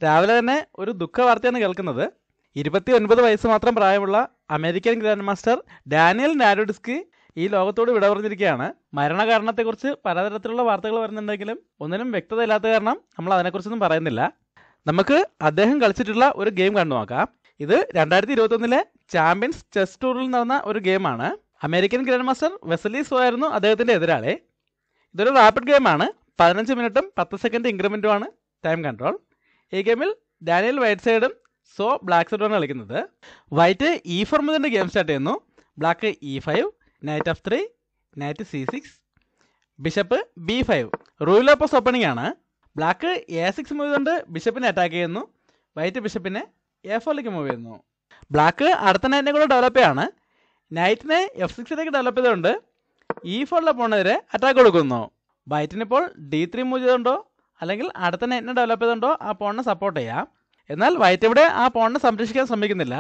രാവിലെ തന്നെ ഒരു ദുഃഖ വാർത്തയാണ് കേൾക്കുന്നത്. 29 വയസ്സ് മാത്രം പ്രായമുള്ള അമേരിക്കൻ ഗ്രാൻഡ് മാസ്റ്റർ ഡാനിയൽ നാരോഡിസ്കി ഈ ലോകത്തോട് വിട പറഞ്ഞിരിക്കുകയാണ്. മരണകാരണത്തെക്കുറിച്ച് പലതരത്തിലുള്ള വാർത്തകൾ വരുന്നുണ്ടെങ്കിലും ഒന്നിനും വ്യക്തതയില്ലാത്ത കാരണം നമ്മൾ അതിനെക്കുറിച്ചൊന്നും പറയുന്നില്ല. നമുക്ക് അദ്ദേഹം കളിച്ചിട്ടുള്ള ഒരു ഗെയിം കണ്ടു നോക്കാം. ഇത് 2021 ചാമ്പ്യൻസ് ചെസ് ടൂറിൽ നടന്ന ഒരു ഗെയിമാണ്. അമേരിക്കൻ ഗ്രാൻഡ് മാസ്റ്റർ വെസലി സോ ആയിരുന്നു അദ്ദേഹത്തിൻ്റെ എതിരാളി. ഇതൊരു റാപ്പിഡ് ഗെയിമാണ്. 15 മിനിറ്റും 10 സെക്കൻഡ് ഇൻക്രിമെൻറ്റുമാണ് ടൈം കൺട്രോൾ. ഈ ഗെയിമിൽ ഡാനിയൽ വൈറ്റ് സൈഡും സോ ബ്ലാക്ക് സൈഡുമാണ് കളിക്കുന്നത്. വൈറ്റ് E4 മുതൽ ഗെയിം സ്റ്റാർട്ട് ചെയ്യുന്നു. Black E5, night F3, night C6, bishop B5. Rule oppose opening ആണ്. ബ്ലാക്ക് A6 മൂവ് കൊണ്ട് ബിഷപ്പിനെ അറ്റാക്ക് ചെയ്യുന്നു. വൈറ്റ് ബിഷപ്പിനെ A4ലേക്ക് മൂവ് ചെയ്യുന്നു. ബ്ലാക്ക് അടുത്ത നൈറ്റിനെ കൂടെ ഡെവലപ്പ് ചെയ്യാണ്. നൈറ്റിനെ F6ലേക്ക് ഡെവലപ്പ് ചെയ്തുകൊണ്ട് E4 പോണെതിരെ അറ്റാക്ക് കൊടുക്കുന്നു. വൈറ്റിനിപ്പോൾ D3 മൂവ് ചെയ്തുകൊണ്ടോ അല്ലെങ്കിൽ അടുത്ത നൈറ്റിനെ ഡെവലപ്പ് ചെയ്തുകൊണ്ടോ ആ പോണിനെ സപ്പോർട്ട് ചെയ്യാം. എന്നാൽ വൈറ്റ് ഇവിടെ ആ പോണിനെ സംരക്ഷിക്കാൻ ശ്രമിക്കുന്നില്ല.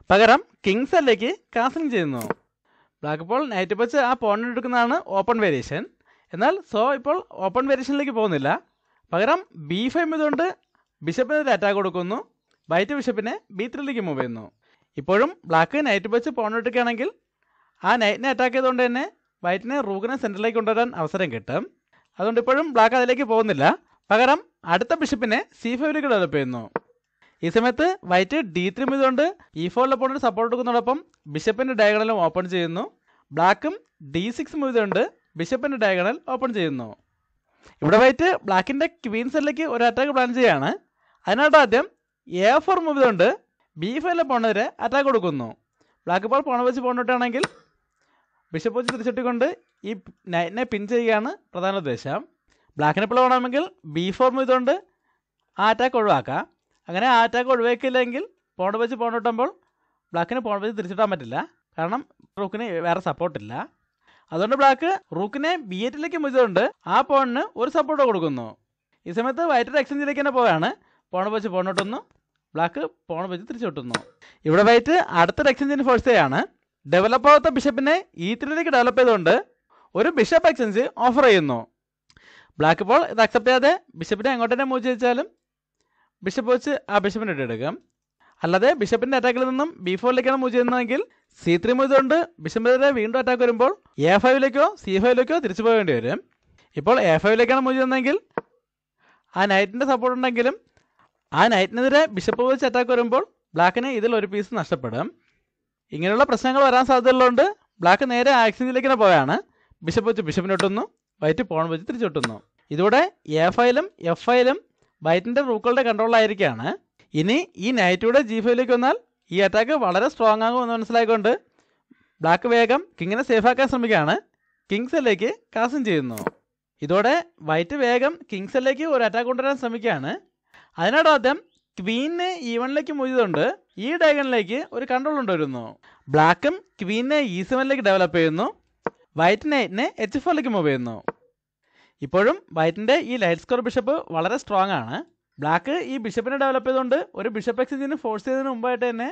പകരം കിങ്സ് എല്ലേക്ക് കാസിംഗ് ചെയ്യുന്നു. ബ്ലാക്ക് ഇപ്പോൾ നൈറ്റ് വെച്ച് ആ പോണിനെ എടുക്കുന്നതാണ് ഓപ്പൺ വേരിയേഷൻ. എന്നാൽ സോ ഇപ്പോൾ ഓപ്പൺ വേരിയേഷനിലേക്ക് പോകുന്നില്ല. പകരം B5 ഇതുകൊണ്ട് ബിഷപ്പിനെതിരെ അറ്റാക്ക് കൊടുക്കുന്നു. വൈറ്റ് ബിഷപ്പിനെ B3ലേക്ക് മൂവ് ചെയ്യുന്നു. ഇപ്പോഴും ബ്ലാക്ക് നൈറ്റ് വെച്ച് പോണെടുക്കുകയാണെങ്കിൽ ആ നൈറ്റിനെ അറ്റാക്ക് ചെയ്തുകൊണ്ട് തന്നെ വൈറ്റിനെ റൂക്കിനെ സെൻറ്ററിലേക്ക് കൊണ്ടുവരാൻ അവസരം കിട്ടും. അതുകൊണ്ട് ഇപ്പോഴും ബ്ലാക്ക് അതിലേക്ക് പോകുന്നില്ല. പകരം അടുത്ത ബിഷപ്പിനെ C5ലേക്ക് ഡെവലപ്പ് ചെയ്യുന്നു. ഈ സമയത്ത് വൈറ്റ് D3 ഇതുകൊണ്ട് E4 പോണിന് സപ്പോർട്ട് കൊടുക്കുന്നതോടൊപ്പം ബിഷപ്പിൻ്റെ ഡയഗണലും ഓപ്പൺ ചെയ്യുന്നു. ബ്ലാക്കും D6 ഇതുകൊണ്ട് ബിഷപ്പിൻ്റെ ഡയഗണൽ ഓപ്പൺ ചെയ്യുന്നു. ഇവിടെ വൈറ്റ് ബ്ലാക്കിൻ്റെ ക്വീൻസിലേക്ക് ഒരു അറ്റാക്ക് പ്ലാൻ ചെയ്യുകയാണ്. അതിനായിട്ട് ആദ്യം A4 മൂവ് ഇതുകൊണ്ട് B5 പോണെതിരെ അറ്റാക്ക് കൊടുക്കുന്നു. ബ്ലാക്ക് ഇപ്പോൾ പോണ വെച്ച് പോണിട്ടാണെങ്കിൽ ബിഷപ്പ് വെച്ച് തിരിച്ചിട്ടുകൊണ്ട് ഈ നൈറ്റിനെ പിൻ ചെയ്യുകയാണ് പ്രധാന ഉദ്ദേശം. ബ്ലാക്കിനെ ഇപ്പോൾ വേണമെങ്കിൽ B4 ഇതുകൊണ്ട് ആ അറ്റാക്ക് ഒഴിവാക്കാം. അങ്ങനെ ആ അറ്റാക്ക് ഒഴിവാക്കിയില്ലെങ്കിൽ പോണ വെച്ച് പോണിട്ടുമ്പോൾ ബ്ലാക്കിന് പോണ വെച്ച് തിരിച്ചിട്ടാൻ പറ്റില്ല. കാരണം റൂക്കിന് വേറെ സപ്പോർട്ടില്ല. അതുകൊണ്ട് ബ്ലാക്ക് റൂക്കിനെ B8ലേക്ക് മുതിച്ചുകൊണ്ട് ആ പോണിന് ഒരു സപ്പോർട്ട് കൊടുക്കുന്നു. ഈ സമയത്ത് വൈറ്റ് എക്സ്ചേഞ്ചിലേക്ക് തന്നെ പോവുകയാണ്. പോണ വെച്ച് പോണിട്ടുന്നു. ബ്ലാക്ക് പോണ വെച്ച് തിരിച്ചു വിട്ടുന്നു. ഇവിടെ വൈറ്റ് അടുത്തൊരു എക്സ്ചേഞ്ചിന് ഫോഴ്സ് ചെയ്യാണ്. ഡെവലപ്പ് ആവാത്ത ബിഷപ്പിനെ E3ലേക്ക് ഡെവലപ്പ് ചെയ്തുകൊണ്ട് ഒരു ബിഷപ്പ് എക്സ്ചേഞ്ച് ഓഫർ ചെയ്യുന്നു. ബ്ലാക്ക് ഇപ്പോൾ ഇത് അക്സെപ്റ്റ് ചെയ്യാതെ ബിഷപ്പിനെ അങ്ങോട്ട് തന്നെ മൂവ് ചെയ്യിച്ചാലും ബിഷപ്പ് വെച്ച് ആ ബിഷപ്പിനെ ഇട്ടെടുക്കും. അല്ലാതെ ബിഷപ്പിൻ്റെ അറ്റാക്കിൽ നിന്നും B4ലേക്കാണ് മൂവ് ചെയ്യുന്നതെങ്കിൽ C3 മൂവ് ചെയ്തുകൊണ്ട് ബിഷപ്പിനെതിരെ വീണ്ടും അറ്റാക്ക് വരുമ്പോൾ A5ലേക്കോ C5ലേക്കോ തിരിച്ചു പോകേണ്ടി വരും. ഇപ്പോൾ A5ലേക്കാണ് മൂവ് ചെയ്യുന്നതെങ്കിൽ ആ നൈറ്റിൻ്റെ സപ്പോർട്ട് ഉണ്ടെങ്കിലും ആ നൈറ്റിനെതിരെ ബിഷപ്പ് വെച്ച് അറ്റാക്ക് വരുമ്പോൾ ബ്ലാക്കിന് ഇതിൽ ഒരു പീസ് നഷ്ടപ്പെടും. ഇങ്ങനെയുള്ള പ്രശ്നങ്ങൾ വരാൻ സാധ്യതയുള്ളതുകൊണ്ട് ബ്ലാക്ക് നേരെ ആ എക്സ്ചേഞ്ചിലേക്ക് പോവുകയാണ്. ബിഷപ്പ് വെച്ച് ബിഷപ്പിനെ ഒട്ടുന്നു. വൈറ്റ് പോൺ വെച്ച് തിരിച്ചൊട്ടുന്നു. ഇതോടെ A5ലും F5ലും വൈറ്റിൻ്റെ റൂക്കളുടെ കൺട്രോളിലായിരിക്കുകയാണ്. ഇനി ഈ നൈറ്റിലൂടെ G5ലേക്ക് വന്നാൽ ഈ അറ്റാക്ക് വളരെ സ്ട്രോങ് ആകുമെന്ന് മനസ്സിലാക്കിക്കൊണ്ട് ബ്ലാക്ക് വേഗം കിങ്ങിനെ സേഫാക്കാൻ ശ്രമിക്കുകയാണ്. കിങ്സ് എല്ലേക്ക് കാസിംഗ് ചെയ്യുന്നു. ഇതോടെ വൈറ്റ് വേഗം കിങ്സ് എല്ലേക്ക് ഒരു അറ്റാക്ക് കൊണ്ടുവരാൻ ശ്രമിക്കുകയാണ്. അതിനായിട്ട് ആദ്യം ക്വീനെ E1ലേക്ക് മൂവ് ചെയ്തുകൊണ്ട് ഈ ഡയഗണിലേക്ക് ഒരു കൺട്രോൾ കൊണ്ടുവരുന്നു. ബ്ലാക്കും ക്വീനെ E7ലേക്ക് ഡെവലപ്പ് ചെയ്യുന്നു. വൈറ്റ് നൈറ്റിനെ H4ലേക്ക് മൂവ് ചെയ്യുന്നു. ഇപ്പോഴും വൈറ്റിൻ്റെ ഈ ലൈറ്റ് സ്കോർ ബിഷപ്പ് വളരെ സ്ട്രോങ് ആണ്. ബ്ലാക്ക് ഈ ബിഷപ്പിനെ ഡെവലപ്പ് ചെയ്തുകൊണ്ട് ഒരു ബിഷപ്പ് എക്സ്ചേഞ്ചിന് ഫോഴ്സ് ചെയ്തതിന് മുമ്പായിട്ട് തന്നെ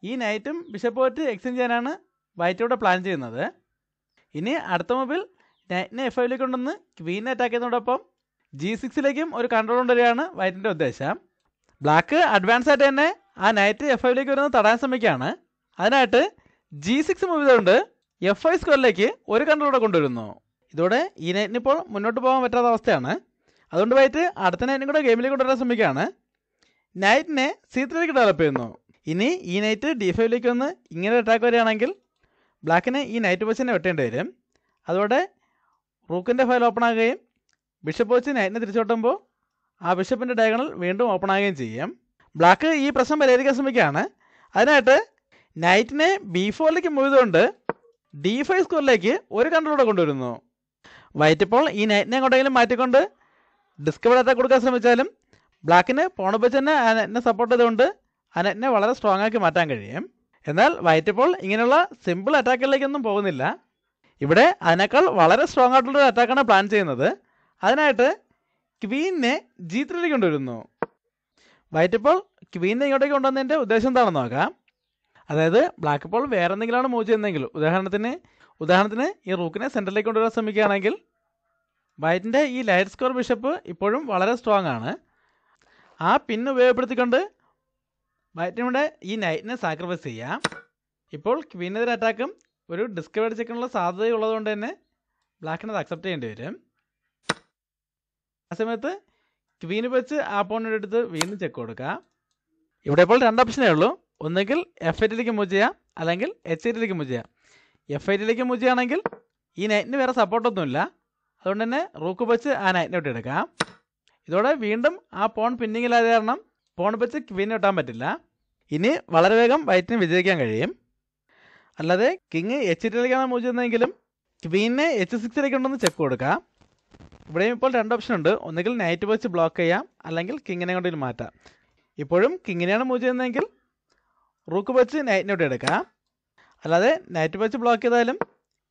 ഈ നൈറ്റും ബിഷപ്പ് വെച്ച് എക്സ്ചേഞ്ച് ചെയ്യാനാണ് വൈറ്റോടെ പ്ലാൻ ചെയ്യുന്നത്. ഇനി അടുത്ത മൂവിൽ നൈറ്റിനെ F5ലേക്ക് കൊണ്ടുവന്ന് ക്വീനെ അറ്റാക്ക് ചെയ്യുന്നതോടൊപ്പം G6ലേക്കും ഒരു കൺട്രോൾ കൊണ്ടുവരികയാണ് വൈറ്റിൻ്റെ ഉദ്ദേശം. ബ്ലാക്ക് അഡ്വാൻസ് ആയിട്ട് തന്നെ ആ നൈറ്റ് F5ലേക്ക് വരുന്നത് തടയാൻ ശ്രമിക്കുകയാണ്. അതിനായിട്ട് G6 മൂവ് ചെയ്തുകൊണ്ട് F5 സ്ക്വയറിലേക്ക് ഒരു കൺട്രോളോടെ കൊണ്ടുവരുന്നു. ഇതോടെ ഈ നൈറ്റിന് ഇപ്പോൾ മുന്നോട്ട് പോകാൻ പറ്റാത്ത അവസ്ഥയാണ്. അതുകൊണ്ട് വൈറ്റ് അടുത്ത നൈറ്റിനും കൂടെ ഗെയിമിലേക്ക് കൊണ്ടുവരാൻ ശ്രമിക്കുകയാണ്. നൈറ്റിനെ C3ലേക്ക് ഡെവലപ്പ് ചെയ്യുന്നു. ഇനി ഈ നൈറ്റ് D5ലേക്ക് വന്ന് ഇങ്ങനെ അറ്റാക്ക് വരികയാണെങ്കിൽ ബ്ലാക്കിന് ഈ നൈറ്റ് വെച്ച് തന്നെ വെട്ടേണ്ടി വരും. അതോടെ റൂക്കിൻ്റെ ഫയൽ ഓപ്പൺ ആകുകയും ബിഷപ്പ് വെച്ച് നൈറ്റിനെ തിരിച്ചോട്ടുമ്പോൾ ആ ബിഷപ്പിൻ്റെ ഡയഗണൽ വീണ്ടും ഓപ്പൺ ആകുകയും ചെയ്യും. ബ്ലാക്ക് ഈ പ്രശ്നം പരിഹരിക്കാൻ ശ്രമിക്കുകയാണ്. അതിനായിട്ട് നൈറ്റിനെ B4ലേക്ക് മൂവ് ചെയ്തുകൊണ്ട് D5 സ്കോറിലേക്ക് ഒരു കൺട്രോളോടെ കൊണ്ടുവരുന്നു. വൈറ്റ് ഇപ്പോൾ ഈ നൈറ്റിനെ എങ്ങോട്ടെങ്കിലും മാറ്റിക്കൊണ്ട് ഡിസ്കവർ അറ്റാക്ക് കൊടുക്കാൻ ശ്രമിച്ചാലും ബ്ലാക്കിന് പോണ വെച്ച് തന്നെ ആ നെറ്റിനെ സപ്പോർട്ട് ചെയ്തുകൊണ്ട് ആ നെറ്റിനെ വളരെ സ്ട്രോങ് ആക്കി മാറ്റാൻ കഴിയും. എന്നാൽ വൈറ്റ് ഇപ്പോൾ ഇങ്ങനെയുള്ള സിമ്പിൾ അറ്റാക്കുകളിലേക്കൊന്നും പോകുന്നില്ല. ഇവിടെ അതിനേക്കാൾ വളരെ സ്ട്രോങ് ആയിട്ടുള്ളൊരു അറ്റാക്കാണ് പ്ലാൻ ചെയ്യുന്നത്. അതിനായിട്ട് ക്വീനെ G3ലേക്ക് കൊണ്ടുവരുന്നു. വൈറ്റ് ഇപ്പോൾ ക്വീനെ ഇങ്ങോട്ടേക്ക് കൊണ്ടുവന്നതിൻ്റെ ഉദ്ദേശം എന്താണെന്ന് നോക്കാം. അതായത് ബ്ലാക്ക് ഇപ്പോൾ വേറെ എന്തെങ്കിലുമാണ് മൂവ് ചെയ്യുന്നതെങ്കിൽ ഉദാഹരണത്തിന് ഈ റൂക്കിനെ സെൻറ്ററിലേക്ക് കൊണ്ടുവരാൻ ശ്രമിക്കുകയാണെങ്കിൽ വൈറ്റിൻ്റെ ഈ ലൈറ്റ് സ്കോർ ബിഷപ്പ് ഇപ്പോഴും വളരെ സ്ട്രോങ് ആണ്. ആ പിൻ ഉപയോഗപ്പെടുത്തിക്കൊണ്ട് വൈറ്റിനിവിടെ ഈ നൈറ്റിനെ സാക്രിഫൈസ് ചെയ്യാം. ഇപ്പോൾ ക്വീനെതിരെ അറ്റാക്കും ഒരു ഡിസ്കവേർഡ് ചെക്കിനുള്ള സാധ്യതയുള്ളതുകൊണ്ട് തന്നെ ബ്ലാക്കിന് അത് അക്സെപ്റ്റ് ചെയ്യേണ്ടി വരും. ആ സമയത്ത് ക്വീന് വെച്ച് ആ പോണിൻ്റെ അടുത്ത് വീണ്ടും ചെക്ക് കൊടുക്കാം. ഇവിടെ ഇപ്പോൾ 2 ഓപ്ഷനേ ഉള്ളൂ. ഒന്നുകിൽ F8ലേക്ക് മൂവ് ചെയ്യാം, അല്ലെങ്കിൽ H8ലേക്ക് മൂവ് ചെയ്യാം. F8ലേക്ക് മൂവ് ചെയ്യുകയാണെങ്കിൽ ഈ നൈറ്റിന് വേറെ സപ്പോർട്ടൊന്നുമില്ല. അതുകൊണ്ട് തന്നെ റൂക്ക് വെച്ച് ആ നൈറ്റിനെ വിട്ട് എടുക്കാം. ഇതോടെ വീണ്ടും ആ പോൺ പിന്നിങ്ങിലായത് കാരണം പോൺ വെച്ച് ക്വീനെ വെട്ടാൻ പറ്റില്ല. ഇനി വളരെ വേഗം വൈറ്റിന് വിജയിക്കാൻ കഴിയും. അല്ലാതെ കിങ് H8ലേക്കാണ് മൂവ് ചെയ്യുന്നതെങ്കിലും ക്വീനെ H6ലേക്ക് ഉണ്ടെന്ന് ചെക്ക് കൊടുക്കാം. ഇവിടെയും ഇപ്പോൾ 2 ഓപ്ഷൻ ഉണ്ട്. ഒന്നുകിൽ നൈറ്റ് വെച്ച് ബ്ലോക്ക് ചെയ്യാം, അല്ലെങ്കിൽ കിങ്ങിനെ കൊണ്ടിൽ മാറ്റാം. ഇപ്പോഴും കിങ്ങിനെയാണ് മൂവ് ചെയ്യുന്നതെങ്കിൽ റൂക്ക് വെച്ച് നൈറ്റിനെ വിട്ട് എടുക്കാം. അല്ലാതെ നൈറ്റ് വെച്ച് ബ്ലോക്ക് ചെയ്താലും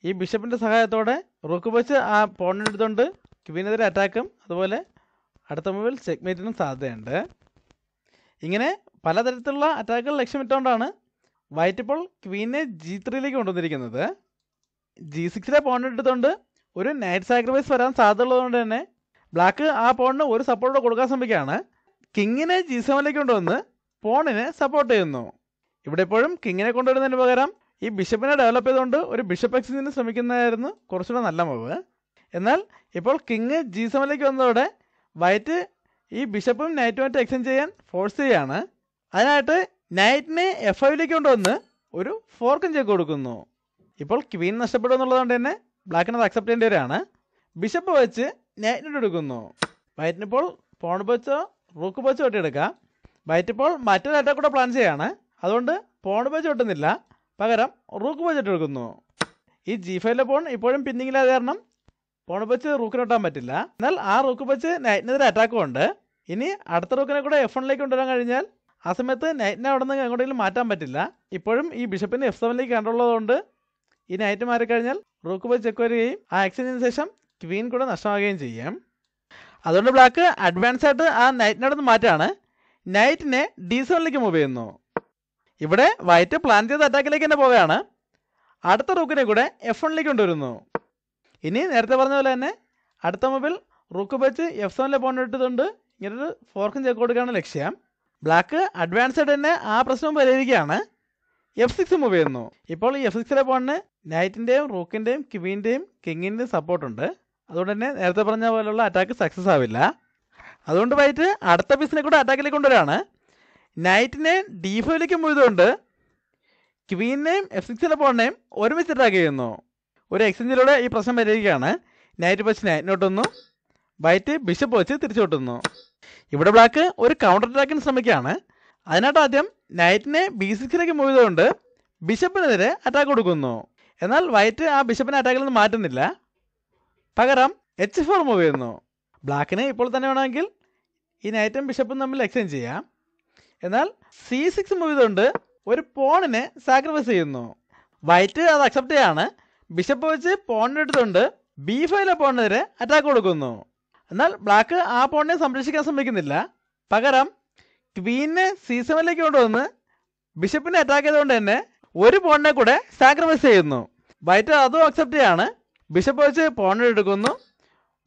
ഈ ബിഷപ്പിൻ്റെ സഹായത്തോടെ റൂക്ക് വെച്ച് ആ പോണിനെ എടുത്തുകൊണ്ട് ക്വീനെതിരെ അറ്റാക്കും അതുപോലെ അടുത്ത മൂവിൽ ചെക്ക്മേറ്റിനും സാധ്യതയുണ്ട്. ഇങ്ങനെ പലതരത്തിലുള്ള അറ്റാക്കുകൾ ലക്ഷ്യമിട്ടുകൊണ്ടാണ് വൈറ്റ് ഇപ്പോൾ ക്വീനെ G3ലേക്ക് കൊണ്ടുവന്നിരിക്കുന്നത്. G6ലെ പോണിനെ എടുത്തുകൊണ്ട് ഒരു നൈറ്റ് സാക്രിഫൈസ് വരാൻ സാധ്യതയുള്ളതുകൊണ്ട് തന്നെ ബ്ലാക്ക് ആ പോണിന് ഒരു സപ്പോർട്ട് കൊടുക്കാൻ ശ്രമിക്കുകയാണ്. കിങ്ങിനെ G7ലേക്ക് കൊണ്ടുവന്ന് പോണിനെ സപ്പോർട്ട് ചെയ്യുന്നു. ഇവിടെ എപ്പോഴും കിങ്ങിനെ കൊണ്ടുവരുന്നതിന് പകരം ഈ ബിഷപ്പിനെ ഡെവലപ്പ് ചെയ്തുകൊണ്ട് ഒരു ബിഷപ്പ് എക്സ്ചേഞ്ചിന് ശ്രമിക്കുന്നതായിരുന്നു കുറച്ചുകൂടെ നല്ല മൂവ്. എന്നാൽ ഇപ്പോൾ കിങ് G7ലേക്ക് വന്നതോടെ വൈറ്റ് ഈ ബിഷപ്പും നൈറ്റുമായിട്ട് എക്സ്ചേഞ്ച് ചെയ്യാൻ ഫോഴ്സ് ചെയ്യുകയാണ്. അതിനായിട്ട് നൈറ്റിനെ F5ലേക്ക് കൊണ്ടുവന്ന് ഒരു ഫോർക്കും ചെക്ക് കൊടുക്കുന്നു. ഇപ്പോൾ ക്വീൻ നഷ്ടപ്പെടും എന്നുള്ളതുകൊണ്ട് തന്നെ ബ്ലാക്കിന് അത് അക്സെപ്റ്റ് ചെയ്യേണ്ടി വരികയാണ്. ബിഷപ്പ് വെച്ച് നൈറ്റിനോട് എടുക്കുന്നു. വൈറ്റിനിപ്പോൾ പോൺ വെച്ചോ റൂക്ക് വെച്ചോ വെട്ടിയെടുക്കാം. വൈറ്റ് ഇപ്പോൾ മറ്റൊരു അറ്റാക്ക് കൂടെ പ്ലാൻ ചെയ്യുകയാണ്. അതുകൊണ്ട് പോൺ വെച്ച് വെട്ടുന്നില്ല, പകരം റൂക്ക് വെച്ച് എടുക്കുന്നു. ഈ G5ലെ പോൺ ഇപ്പോഴും പിന്നിങ്ങിലായത് കാരണം പോൺ വെച്ച് റൂക്കിന് വെട്ടാൻ പറ്റില്ല. എന്നാൽ ആ റൂക്ക് വെച്ച് നൈറ്റിനെതിരെ അറ്റാക്കും ഉണ്ട്. ഇനി അടുത്ത റൂക്കിനെ കൂടെ F1ലേക്ക് കൊണ്ടുവരാൻ കഴിഞ്ഞാൽ ആ സമയത്ത് നൈറ്റിനെ അവിടെ നിന്ന് എങ്ങോട്ടെങ്കിലും മാറ്റാൻ പറ്റില്ല. ഇപ്പോഴും ഈ ബിഷപ്പിന് F7ലേക്ക് കണ്ടുള്ളതുകൊണ്ട് ഈ നൈറ്റ് മാറിക്കഴിഞ്ഞാൽ റൂക്ക് വെച്ച് ചെക്ക് വരികയും ആ എക്സ്ചേഞ്ചിന് ശേഷം ക്വീൻ കൂടെ നഷ്ടമാകുകയും ചെയ്യും. അതുകൊണ്ട് ബ്ലാക്ക് അഡ്വാൻസ് ആയിട്ട് ആ നൈറ്റിനെ അവിടെ നിന്ന് മാറ്റാണ്. നൈറ്റിനെ D7ലേക്ക് മൂവ് ചെയ്യുന്നു. ഇവിടെ വൈറ്റ് പ്ലാൻ ചെയ്ത അറ്റാക്കിലേക്ക് തന്നെ പോവുകയാണ്. അടുത്ത റൂക്കിനെ കൂടെ F1ലേക്ക് കൊണ്ടുവരുന്നു. ഇനി നേരത്തെ പറഞ്ഞ പോലെ തന്നെ അടുത്ത മൂവിൽ റൂക്ക് വെച്ച് F7ലെ പോൺ ഇട്ടതുകൊണ്ട് ഇങ്ങനൊരു ഫോർക്കും ചെക്ക് കൊടുക്കുകയാണ് ലക്ഷ്യം. ബ്ലാക്ക് അഡ്വാൻസ് ആയിട്ട് തന്നെ ആ പ്രശ്നം പരിഹരിക്കുകയാണ്. F6 മൂവ് ചെയ്യുന്നു. ഇപ്പോൾ ഈ F6ലെ പോണിന് നൈറ്റിൻ്റെയും റൂക്കിൻ്റെയും ക്വീൻ്റെയും കിങ്ങിൻ്റെയും സപ്പോർട്ടുണ്ട്. അതുകൊണ്ട് തന്നെ നേരത്തെ പറഞ്ഞ പോലെയുള്ള അറ്റാക്ക് സക്സസ് ആവില്ല. അതുകൊണ്ട് വൈറ്റ് അടുത്ത പീസിനെ കൂടെ അറ്റാക്കിലേക്ക് കൊണ്ടുവരികയാണ്. നൈറ്റിനെ D5ലേക്ക് മൂവ് ചെയ്തുകൊണ്ട് ക്വീനെയും F6ലെ പോണിനെയും ഒരുമിച്ച് അറ്റാക്ക് ചെയ്യുന്നു. ഒരു എക്സ്ചേഞ്ചിലൂടെ ഈ പ്രശ്നം പരിഹരിക്കുകയാണ്. നൈറ്റ് വെച്ച് നൈറ്റിനെ ഒട്ടുന്നു, വൈറ്റ് ബിഷപ്പ് വെച്ച് തിരിച്ചു കൊട്ടുന്നു. ഇവിടെ ബ്ലാക്ക് ഒരു കൗണ്ടർ അറ്റാക്കിന് ശ്രമിക്കുകയാണ്. അതിനായിട്ട് ആദ്യം നൈറ്റിനെ B6ലേക്ക് മൂവ് ചെയ്തുകൊണ്ട് ബിഷപ്പിനെതിരെ അറ്റാക്ക് കൊടുക്കുന്നു. എന്നാൽ വൈറ്റ് ആ ബിഷപ്പിനെ അറ്റാക്കിൽ നിന്ന് മാറ്റുന്നില്ല, പകരം H4 മൂവ് ചെയ്യുന്നു. ബ്ലാക്കിന് ഇപ്പോൾ തന്നെ വേണമെങ്കിൽ ഈ നൈറ്റും ബിഷപ്പും തമ്മിൽ എക്സ്ചേഞ്ച് ചെയ്യാം. എന്നാൽ C6 മൂവ് ചെയ്തുകൊണ്ട് ഒരു പോണിനെ സാക്രിഫൈസ് ചെയ്യുന്നു. വൈറ്റ് അത് അക്സെപ്റ്റ് ചെയ്യാണ്. ബിഷപ്പ് വെച്ച് പോണിനെ എടുത്തുകൊണ്ട് B5ലെ പോണിനെതിരെ അറ്റാക്ക് കൊടുക്കുന്നു. എന്നാൽ ബ്ലാക്ക് ആ പോണിനെ സംരക്ഷിക്കാൻ ശ്രമിക്കുന്നില്ല, പകരം ക്വീനെ C7ലേക്ക് കൊണ്ടുവന്ന് ബിഷപ്പിനെ അറ്റാക്ക് ചെയ്തുകൊണ്ട് തന്നെ ഒരു പോണിനെ കൂടെ സാക്രിഫൈസ് ചെയ്യുന്നു. വൈറ്റ് അതും അക്സെപ്റ്റ് ചെയ്യാണ്. ബിഷപ്പ് വെച്ച് പോണിനെ എടുക്കുന്നു.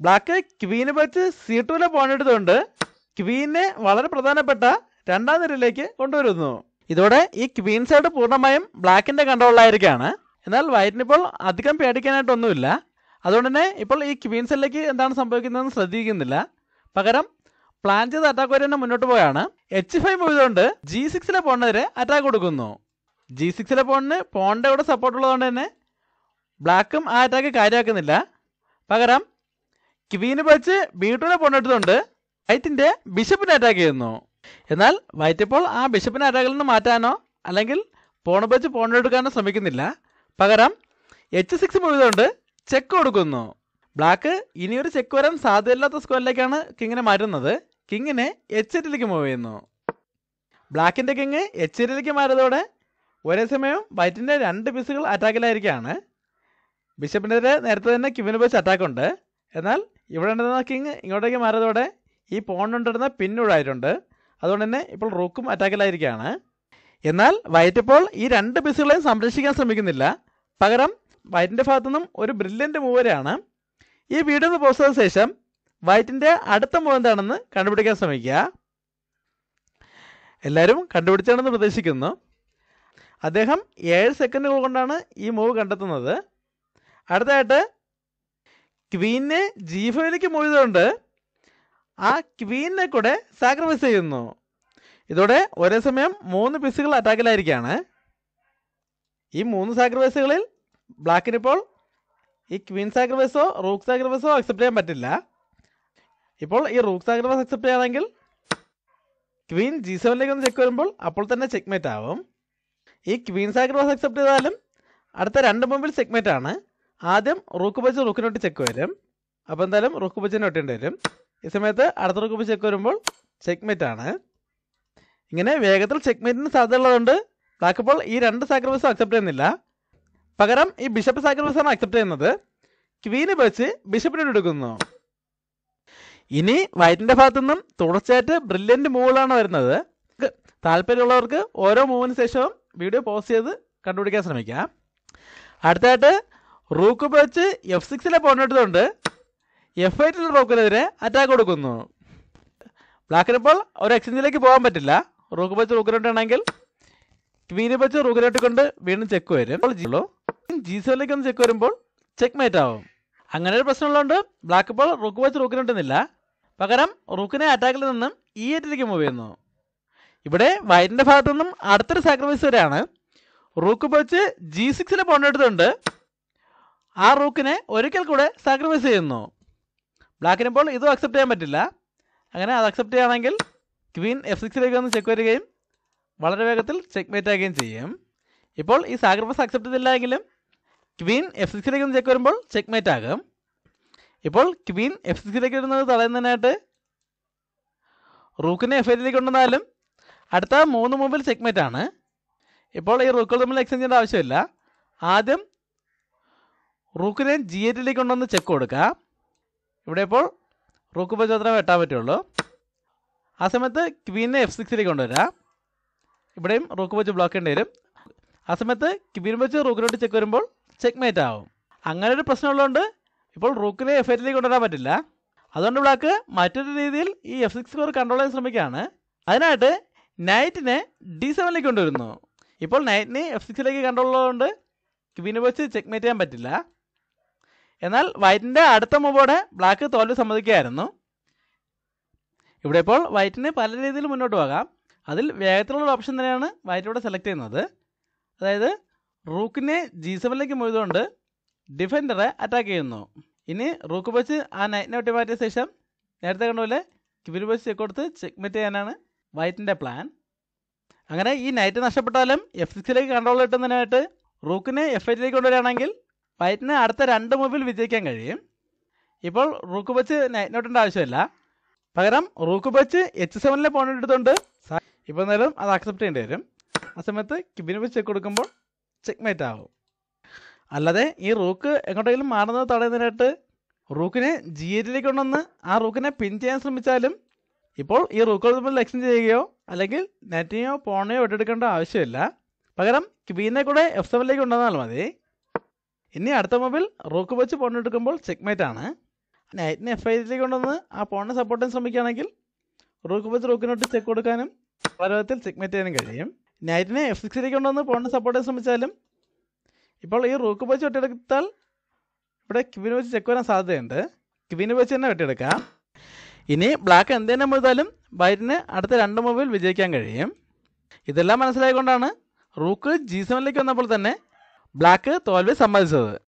ബ്ലാക്ക് ക്വീനെ വെച്ച് C2ലെ പോണെടുത്തുകൊണ്ട് ക്വീനെ വളരെ പ്രധാനപ്പെട്ട 2ാം നിരയിലേക്ക് കൊണ്ടുവരുന്നു. ഇതോടെ ഈ ക്വീൻ സൈഡ് പൂർണ്ണമായും ബ്ലാക്കിൻ്റെ കൺട്രോളിലായിരിക്കുകയാണ്. എന്നാൽ വൈറ്റിനിപ്പോൾ അധികം പേടിക്കാനായിട്ടൊന്നുമില്ല. അതുകൊണ്ട് തന്നെ ഇപ്പോൾ ഈ ക്വീൻ സൈഡിലേക്ക് എന്താണ് സംഭവിക്കുന്നതെന്ന് ശ്രദ്ധിക്കുന്നില്ല, പകരം പ്ലാൻ ചെയ്ത അറ്റാക്ക് വരെ തന്നെ മുന്നോട്ട് പോയാണ്. H5 മൂവ് ചെയ്തുകൊണ്ട് G6ലെ പോണിനെതിരെ അറ്റാക്ക് കൊടുക്കുന്നു. G6ലെ പോണിന് പോണിൻ്റെ കൂടെ സപ്പോർട്ട് ഉള്ളതുകൊണ്ട് തന്നെ ബ്ലാക്കും ആ അറ്റാക്ക് കാര്യമാക്കുന്നില്ല, പകരം ക്വീന് വെച്ച് B2ലെ പോണെടുത്തുകൊണ്ട് വൈറ്റിൻ്റെ ബിഷപ്പിനെ അറ്റാക്ക് ചെയ്യുന്നു. എന്നാൽ വൈറ്റ് ഇപ്പോൾ ആ ബിഷപ്പിനെ അറ്റാക്കിൽ നിന്ന് മാറ്റാനോ അല്ലെങ്കിൽ പോൺ വെച്ച് പോണെടുക്കാനോ ശ്രമിക്കുന്നില്ല, പകരം H6 മൂവ് ചെയ്തുകൊണ്ട് ചെക്ക് കൊടുക്കുന്നു. ബ്ലാക്ക് ഇനിയൊരു ചെക്ക് വരാൻ സാധ്യതയില്ലാത്ത സ്ക്വയറിലേക്കാണ് കിങ്ങിനെ മാറ്റുന്നത്. കിങ്ങിനെ H8ലേക്ക് മൂവ് ചെയ്യുന്നു. ബ്ലാക്കിൻ്റെ കിങ് H8ലേക്ക് മാറിയതോടെ ഒരേ സമയം വൈറ്റിൻ്റെ 2 പീസുകൾ അറ്റാക്കിലായിരിക്കുകയാണ്. ബിഷപ്പിനെതിരെ നേരത്തെ തന്നെ ക്വീന് വെച്ച് അറ്റാക്കുണ്ട്. എന്നാൽ ഇവിടെ ഉണ്ടായിരുന്ന കിങ് ഇങ്ങോട്ടേക്ക് മാറിയതോടെ ഈ പോണിനുണ്ടായിരുന്ന പിന്നൂടായിട്ടുണ്ട്. അതുകൊണ്ട് തന്നെ ഇപ്പോൾ റൂക്കും അറ്റാക്കിലായിരിക്കുകയാണ്. എന്നാൽ വൈറ്റ് ഇപ്പോൾ ഈ 2 പീസുകളെയും സംരക്ഷിക്കാൻ ശ്രമിക്കുന്നില്ല, പകരം വൈറ്റിൻ്റെ ഭാഗത്തുനിന്നും ഒരു ബ്രില്യൻ്റ് മൂവ് വരെയാണ്. ഈ വീഡിയോ ഒന്ന് പോസ്റ്റ് ചെയ്ത ശേഷം വൈറ്റിൻ്റെ അടുത്ത മൂവ് എന്താണെന്ന് കണ്ടുപിടിക്കാൻ ശ്രമിക്കുക. എല്ലാവരും കണ്ടുപിടിച്ചാണെന്ന് പ്രതീക്ഷിക്കുന്നു. അദ്ദേഹം 7 സെക്കൻഡുകൾ കൊണ്ടാണ് ഈ മൂവ് കണ്ടെത്തുന്നത്. അടുത്തതായിട്ട് ക്വീനെ G5ലേക്ക് മൂവ് ചെയ്തുകൊണ്ട് ആ ക്വീനെ കൂടെ സാക്രിഫൈസ് ചെയ്യുന്നു. ഇതോടെ ഒരേ സമയം 3 പീസുകൾ അറ്റാക്കിലായിരിക്കുകയാണ്. ഈ 3 സാക്രിഫൈസുകളിൽ ബ്ലാക്കിനിപ്പോൾ ഈ ക്വീൻ സാക്രിഫൈസോ റൂക്ക് സാക്രിഫൈസോ അക്സെപ്റ്റ് ചെയ്യാൻ പറ്റില്ല. ഇപ്പോൾ ഈ റൂക്ക് സാക്രിഫൈസ് അക്സെപ്റ്റ് ചെയ്യുകയാണെങ്കിൽ ക്വീൻ G7ലേക്ക് ഒന്ന് ചെക്ക് വരുമ്പോൾ അപ്പോൾ തന്നെ ചെക്ക്മേറ്റ് ആവും. ഈ ക്വീൻ സാക്രിഫൈസ് അക്സെപ്റ്റ് ചെയ്താലും അടുത്ത 2 മൂവിൽ ചെക്ക്മേറ്റ് ആണ്. ആദ്യം റൂക്ക് വെച്ച് റൂക്കിനോട്ട് ചെക്ക് വരും. അപ്പോൾ എന്തായാലും റൂക്ക് വെച്ചിന് ഒട്ടേണ്ടി വരും. ഈ സമയത്ത് അടുത്ത റൂക്ക് വെച്ച് ചെക്ക് വരുമ്പോൾ ചെക്ക്മേറ്റ് ആണ്. ഇങ്ങനെ വേഗത്തിൽ ചെക്ക്മേറ്റിന് സാധ്യതയുള്ളതുകൊണ്ട് ബ്ലാക്ക് ഇപ്പോൾ ഈ 2 സാക്രിഫൈസും അക്സെപ്റ്റ് ചെയ്യുന്നില്ല. പകരം ഈ ബിഷപ്പ് സാക്രിഫൈസാണ് അക്സെപ്റ്റ് ചെയ്യുന്നത്. ക്വീന് വെച്ച് ബിഷപ്പിനോട് എടുക്കുന്നു. ഇനി വൈറ്റിൻ്റെ ഭാഗത്തു നിന്നും തുടർച്ചയായിട്ട് ബ്രില്യൻറ്റ് മൂവുകളാണ് വരുന്നത്. താല്പര്യമുള്ളവർക്ക് ഓരോ മൂവിന് ശേഷവും വീഡിയോ പോസ്റ്റ് ചെയ്ത് കണ്ടുപിടിക്കാൻ ശ്രമിക്കാം. അടുത്തായിട്ട് റൂക്ക് വെച്ച് F6 പോയിട്ടുണ്ട് F8 റൂക്കിനെതിരെ അറ്റാക്ക് കൊടുക്കുന്നു. ബ്ലാക്കിനിപ്പോൾ ഒരു എക്സ്ചേഞ്ചിലേക്ക് പോകാൻ പറ്റില്ല. റൂക്ക് വെച്ച് റൂക്കിനോട്ടാണെങ്കിൽ ക്വീന് വെച്ച് റൂക്കിനോട്ട് കൊണ്ട് വീണ്ടും ചെക്ക് വരും. G7ലേക്ക് ഒന്ന് ചെക്ക് വരുമ്പോൾ ചെക്ക്മേറ്റ് ആവും. അങ്ങനെ ഒരു പ്രശ്നമുള്ളതുകൊണ്ട് ബ്ലാക്ക് ഇപ്പോൾ റൂക്ക് വെച്ച് റൂക്കിനോട്ടുന്നില്ല. പകരം റൂക്കിനെ അറ്റാക്കിൽ നിന്നും E8ലേക്ക് മൂവ് ചെയ്യുന്നു. ഇവിടെ വൈറ്റിൻ്റെ ഭാഗത്തു നിന്നും അടുത്തൊരു സാക്രിഫൈസ് വരെയാണ്. റൂക്ക് വെച്ച് G6 പോയിട്ടുണ്ട് ആ റൂക്കിനെ ഒരിക്കൽ കൂടെ സാക്രിഫൈസ് ചെയ്യുന്നു. ബ്ലാക്കിനിപ്പോൾ ഇതും അക്സെപ്റ്റ് ചെയ്യാൻ പറ്റില്ല. അങ്ങനെ അത് അക്സെപ്റ്റ് ചെയ്യുകയാണെങ്കിൽ ക്വീൻ F6ലേക്ക് ഒന്ന് ചെക്ക് വരികയും വളരെ വേഗത്തിൽ ചെക്ക്മേറ്റ് ആകുകയും ചെയ്യും. ഇപ്പോൾ ഈ സാക്രിഫൈസ് അക്സെപ്റ്റ് ചെയ്തില്ല എങ്കിലും ക്വീൻ F6ലേക്ക് ഒന്ന് ചെക്ക് വരുമ്പോൾ ചെക്ക്മേറ്റ് ആകും. ഇപ്പോൾ ക്വീൻ F6ലേക്ക് വരുന്നത് തടയുന്നതിനായിട്ട് റൂക്കിനെ F8ലേക്ക് കൊണ്ടുവന്നാലും അടുത്ത 3 മൂവിൽ ചെക്ക്മേറ്റ് ആണ്. ഇപ്പോൾ ഈ റൂക്കുകൾ തമ്മിൽ എക്സ്ചേഞ്ച് ചെയ്യേണ്ട ആവശ്യമില്ല. ആദ്യം റൂക്കിനെ G8ലേക്ക് കൊണ്ടുവന്ന് ചെക്ക് കൊടുക്കുക. ഇവിടെ ഇപ്പോൾ റൂക്ക് വെച്ച് മാത്രമേ വെട്ടാൻ പറ്റുള്ളൂ. ആ സമയത്ത് ക്വീനെ F6ലേക്ക് കൊണ്ടുവരിക. ഇവിടെയും റൂക്ക് വെച്ച് ബ്ലോക്ക് ചെയ്യേണ്ടി വരും. ആ സമയത്ത് ക്വീൻ വെച്ച് റൂക്കിനോട്ട് ചെക്ക് വരുമ്പോൾ ചെക്ക്മേറ്റ് ആവും. അങ്ങനെ ഒരു പ്രശ്നമുള്ളതുകൊണ്ട് ഇപ്പോൾ റൂക്കിനെ F8ലേക്ക് കൊണ്ടുവരാൻ പറ്റില്ല. അതുകൊണ്ട് ബ്ലാക്ക് മറ്റൊരു രീതിയിൽ ഈ F6 സ്കോർ കൺട്രോൾ ചെയ്യാൻ ശ്രമിക്കുകയാണ്. അതിനായിട്ട് നൈറ്റിനെ D7ലേക്ക് കൊണ്ടുവരുന്നു. ഇപ്പോൾ നൈറ്റിനെ F6ലേക്ക് കൺട്രോൾ ഉള്ളതുകൊണ്ട് ക്വീന് വെച്ച് ചെക്ക്മേറ്റ് ചെയ്യാൻ പറ്റില്ല. എന്നാൽ വൈറ്റിൻ്റെ അടുത്ത മൂവോടെ ബ്ലാക്ക് തോൽവി സമ്മതിക്കുകയായിരുന്നു. ഇവിടെ ഇപ്പോൾ വൈറ്റിന് പല രീതിയിൽ മുന്നോട്ട് പോകാം. അതിൽ വേഗത്തിലുള്ള ഓപ്ഷൻ തന്നെയാണ് വൈറ്റിലൂടെ സെലക്ട് ചെയ്യുന്നത്. അതായത് റൂക്കിനെ G7ലേക്ക് മൂവ്തുകൊണ്ട് ഡിഫൻഡറെ അറ്റാക്ക് ചെയ്യുന്നു. ഇനി റൂക്ക് വെച്ച് ആ നൈറ്റിനെ ഒട്ടി മാറ്റിയ ശേഷം നേരത്തെ കണ്ടുപോലെ ക്വീൻ വെച്ച് ചെക്ക് കൊടുത്ത് ചെക്ക്മേറ്റ് ചെയ്യാനാണ് വൈറ്റിൻ്റെ പ്ലാൻ. അങ്ങനെ ഈ നൈറ്റ് നഷ്ടപ്പെട്ടാലും F6ലേക്ക് കൺട്രോൾ കിട്ടുന്നതിനായിട്ട് റൂക്കിനെ F8ലേക്ക് കൊണ്ടുവരികയാണെങ്കിൽ വൈറ്റിന് അടുത്ത 2 മൂവിൽ വിജയിക്കാൻ കഴിയും. ഇപ്പോൾ റൂക്ക് വെച്ച് നൈറ്റിനോട്ടേണ്ട ആവശ്യമില്ല. പകരം റൂക്ക് വെച്ച് H7 പോയിന്റ് എടുത്തുകൊണ്ട് ഇപ്പോൾ എന്തായാലും അത് അക്സെപ്റ്റ് ചെയ്യേണ്ടി വരും. ആ സമയത്ത് ക്വീൻ വെച്ച് ചെക്ക് കൊടുക്കുമ്പോൾ ചെക്ക്മേറ്റ് ആവും. അല്ലാതെ ഈ റൂക്ക് എങ്ങോട്ടെങ്കിലും മാറുന്നത് തടയുന്നതിനായിട്ട് റൂക്കിനെ G8ലേക്ക് കൊണ്ടുവന്ന് ആ റൂക്കിനെ പിൻ ചെയ്യാൻ ശ്രമിച്ചാലും ഇപ്പോൾ ഈ റൂക്കുകൾ തമ്മിൽ എക്സ്ചേഞ്ച് ചെയ്യുകയോ അല്ലെങ്കിൽ നെറ്റിനെയോ പോണെയോ വെട്ടെടുക്കേണ്ട ആവശ്യമില്ല. പകരം ക്വീനെ കൂടെ F7ലേക്ക് കൊണ്ടുവന്നാൽ മതി. ഇനി അടുത്ത മൂവിൽ റൂക്ക് വെച്ച് പോൺ എടുക്കുമ്പോൾ ചെക്ക്മേറ്റ് ആണ്. നൈറ്റിനെ F8ലേക്ക് കൊണ്ടുവന്ന് ആ പോണിനെ സപ്പോർട്ട് ചെയ്യാൻ ശ്രമിക്കുകയാണെങ്കിൽ റൂക്ക് വെച്ച് റൂക്കിനോട്ട് ചെക്ക് കൊടുക്കാനും വളരെ വിധത്തിൽ ചെക്ക്മേറ്റ് ചെയ്യാനും കഴിയും. നൈറ്റിനെ F6ലേക്ക് കൊണ്ടുവന്ന് പോണിനെ സപ്പോർട്ട് ചെയ്യാൻ ശ്രമിച്ചാലും ഇപ്പോൾ ഈ റൂക്ക് വെച്ച് വെട്ടിയെടുത്താൽ ഇവിടെ ക്വീൻ വെച്ച് ചെക്ക് വരാൻ സാധ്യതയുണ്ട്. ക്വീൻ വെച്ച് തന്നെ വെട്ടിയെടുക്കാം. ഇനി ബ്ലാക്ക് എന്ത് തന്നെ മുഴുതാലും വൈറ്റിന് അടുത്ത 2 മൂവിൽ വിജയിക്കാൻ കഴിയും. ഇതെല്ലാം മനസ്സിലായിക്കൊണ്ടാണ് റൂക്ക് G7ലേക്ക് വന്നപ്പോൾ തന്നെ ബ്ലാക്ക് തോൽവി സമ്മതിച്ചത്.